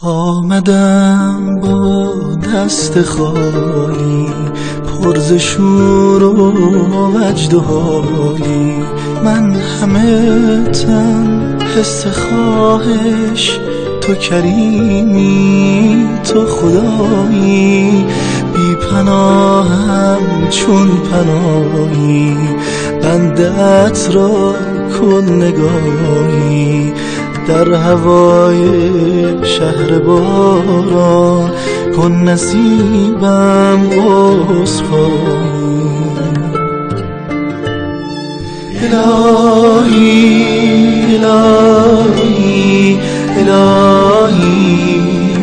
آمدم با دست خالی، پر ز شور و وجد و حالی. من همه تن حس خواهش، تو کریمی تو خدایی. بی پناهم چون پناهی، بندت را کن نگاهی. در هوای شهر باران کن نصیبم عذرخواهی. الهی الهی الهی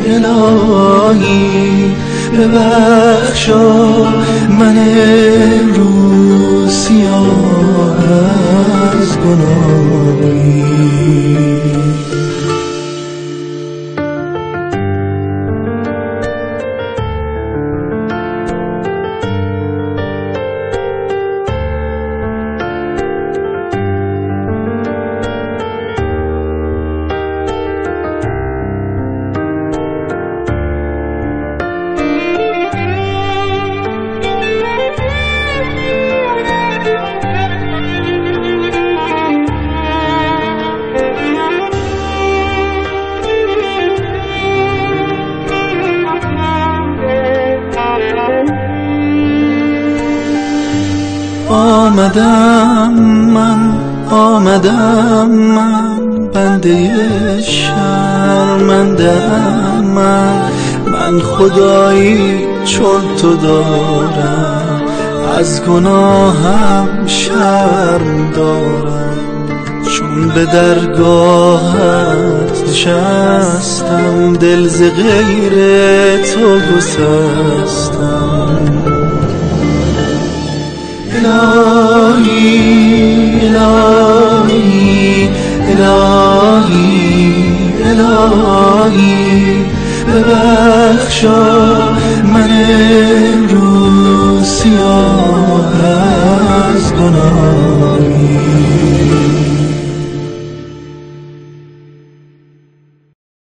الهی ببخشا من امروز سیاه از گناهی. آمدم من بنده شرمنده‌ام. من خدایی چون تو دارم، از گناهم شرم دارم. چون به درگاهت نشستم، دل ز غیر تو گسستم. الهی الهی الهی الهی ببخشا